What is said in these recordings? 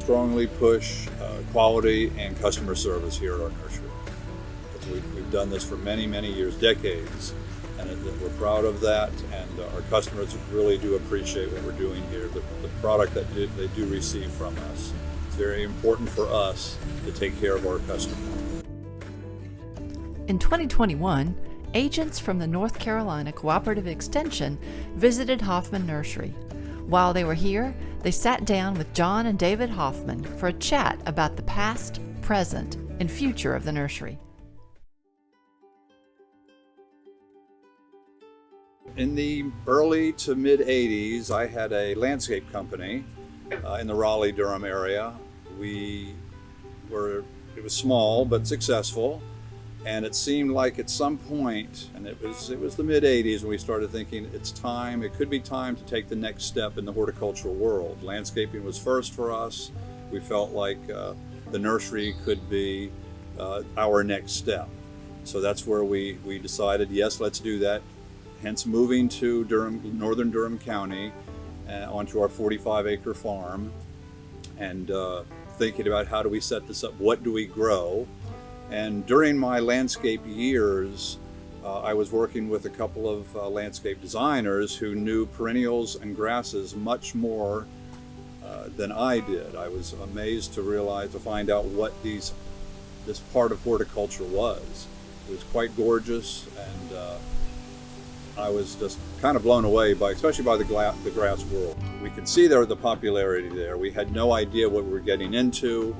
strongly push quality and customer service here at our nursery. We've done this for many, many years, decades, and we're proud of that, and our customers really do appreciate what we're doing here, the product that they do receive from us. It's very important for us to take care of our customers. In 2021, agents from the North Carolina Cooperative Extension visited Hoffman Nursery. While they were here, they sat down with John and David Hoffman for a chat about the past, present, and future of the nursery. In the early to mid 80s, I had a landscape company in the Raleigh-Durham area. It was small but successful, and it seemed like at some point, and it was the mid 80s when we started thinking it could be time to take the next step in the horticultural world. Landscaping was first for us. We felt like the nursery could be our next step. So that's where we decided, yes, let's do that. Hence moving to northern Durham County onto our 45-acre farm, and thinking about how do we set this up, what do we grow. And during my landscape years, I was working with a couple of landscape designers who knew perennials and grasses much more than I did. I was amazed to find out what this part of horticulture was. It was quite gorgeous, and I was just kind of blown away especially by the grass world. We could see the popularity there. We had no idea what we were getting into,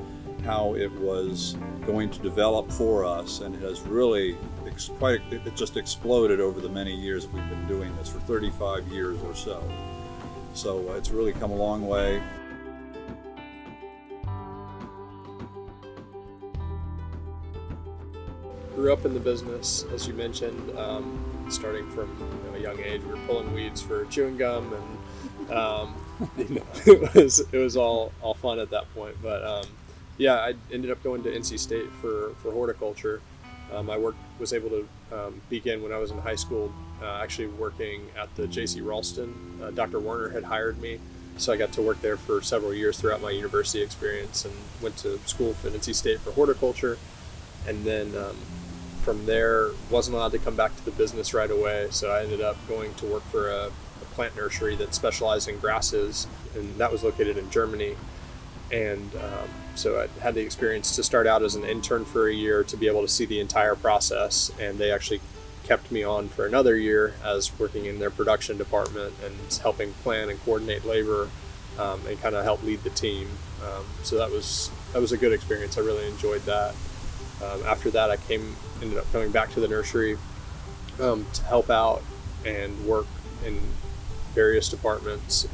how it was going to develop for us, and it has really it just exploded over the many years that we've been doing this, for 35 years or so. So it's really come a long way. Grew up in the business, as you mentioned, starting from a young age. We were pulling weeds for chewing gum, and it was all fun at that point. But yeah, I ended up going to NC State for horticulture. I was able to begin when I was in high school, actually working at the J.C. Ralston. Dr. Warner had hired me, so I got to work there for several years throughout my university experience, and went to school at NC State for horticulture. And then from there, wasn't allowed to come back to the business right away, so I ended up going to work for a plant nursery that specialized in grasses, and that was located in Germany. And so I had the experience to start out as an intern for a year to be able to see the entire process, and they actually kept me on for another year as working in their production department and helping plan and coordinate labor, and kind of help lead the team. So that was a good experience. I really enjoyed that. After that, I ended up coming back to the nursery to help out and work in various departments,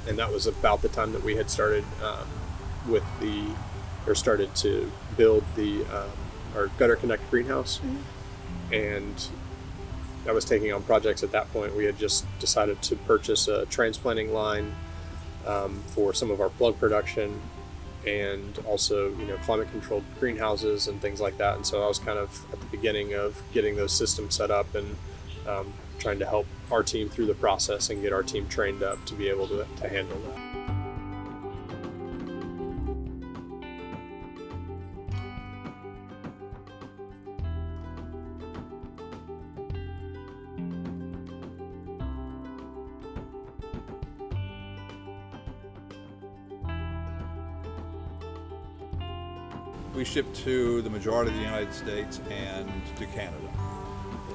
and that was about the time that we had started started to build our gutter connect greenhouse. Mm-hmm. And I was taking on projects at that point. We had just decided to purchase a transplanting line for some of our plug production, and also climate controlled greenhouses and things like that. And so I was kind of at the beginning of getting those systems set up, and trying to help our team through the process and get our team trained up to be able to handle that. We ship to the majority of the United States and to Canada.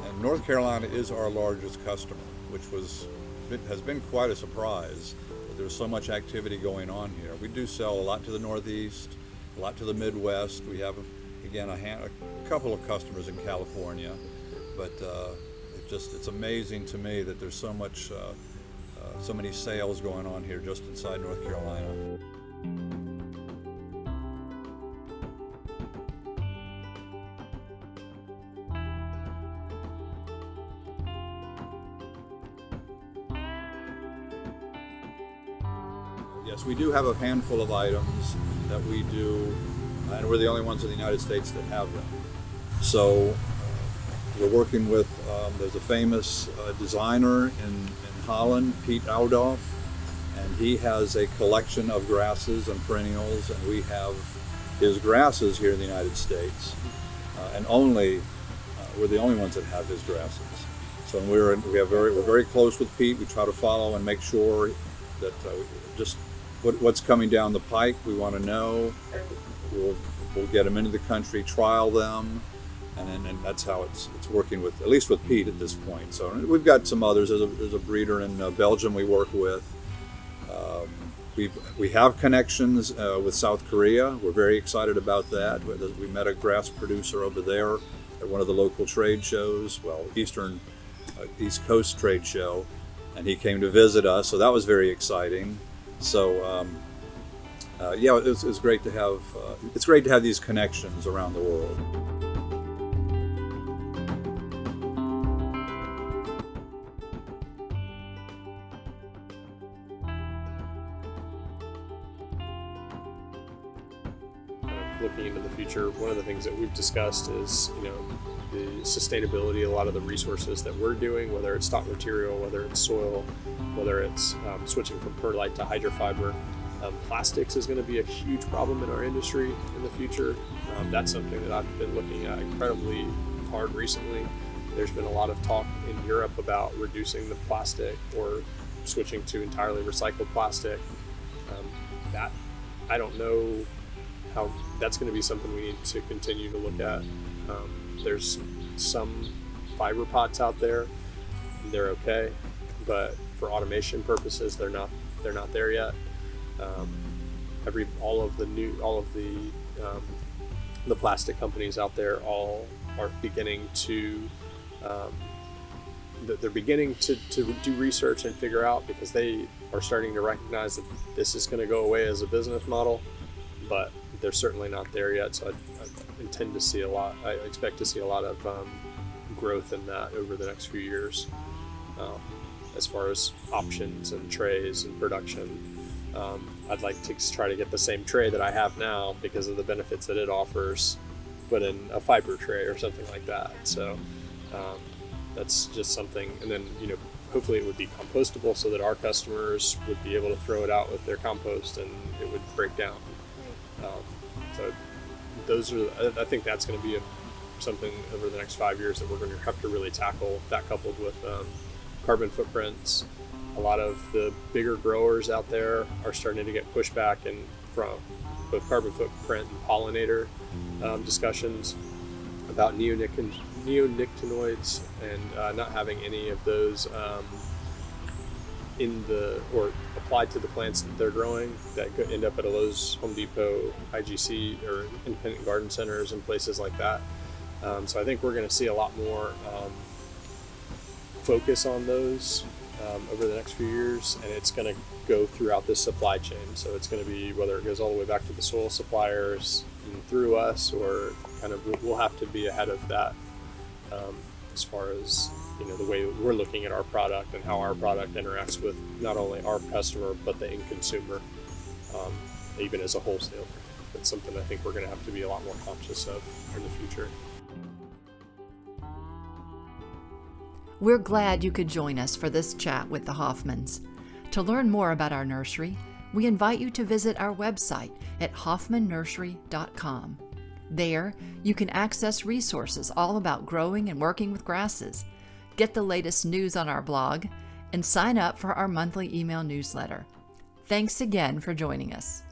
And North Carolina is our largest customer, which has been quite a surprise. There's so much activity going on here. We do sell a lot to the Northeast, a lot to the Midwest. We have, again, a couple of customers in California, but it's amazing to me that there's so many sales going on here just inside North Carolina. Yes, we do have a handful of items that we do, and we're the only ones in the United States that have them. So we're working with, there's a famous designer in Holland, Piet Oudolf, and he has a collection of grasses and perennials, and we have his grasses here in the United States, and we're the only ones that have his grasses. So we're very close with Pete. We try to follow and make sure that just what's coming down the pike, we want to know. We'll get them into the country, trial them, and that's how it's working with, at least with Pete at this point. So we've got some others. There's a breeder in Belgium we work with. We have connections with South Korea. We're very excited about that. We met a grass producer over there at one of the local trade shows, East Coast trade show, and he came to visit us, so that was very exciting. So it's great to have these connections around the world. Looking into the future, one of the things that we've discussed is, the sustainability, a lot of the resources that we're doing, whether it's stock material, whether it's soil, whether it's switching from perlite to hydrofiber. Plastics is going to be a huge problem in our industry in the future. That's something that I've been looking at incredibly hard recently. There's been a lot of talk in Europe about reducing the plastic or switching to entirely recycled plastic. I don't know how that's going to be something we need to continue to look at. There's some fiber pots out there, they're okay, but for automation purposes, they're not there yet. All of the plastic companies out there all are beginning to they're beginning to do research and figure out, because they are starting to recognize that this is going to go away as a business model, but they're certainly not there yet. So I expect to see a lot of growth in that over the next few years, as far as options and trays and production. I'd like to try to get the same tray that I have now, because of the benefits that it offers, put in a fiber tray or something like that. So that's just something. And then, hopefully it would be compostable, so that our customers would be able to throw it out with their compost and it would break down. So I think that's going to be something over the next 5 years that we're going to have to really tackle, that coupled with carbon footprints. A lot of the bigger growers out there are starting to get pushback from both carbon footprint and pollinator discussions about neonicotinoids and not having any of those or applied to the plants that they're growing, that could end up at a Lowe's, Home Depot, IGC, or independent garden centers and places like that. So I think we're going to see a lot more focus on those over the next few years, and it's going to go throughout this supply chain. So it's going to be, whether it goes all the way back to the soil suppliers and through us, or kind of we'll have to be ahead of that as far as the way we're looking at our product and how our product interacts with not only our customer but the end consumer, even as a wholesaler. That's something I think we're going to have to be a lot more conscious of in the future. We're glad you could join us for this chat with the Hoffmans. To learn more about our nursery, we invite you to visit our website at hoffmannursery.com. There, you can access resources all about growing and working with grasses, get the latest news on our blog, and sign up for our monthly email newsletter. Thanks again for joining us.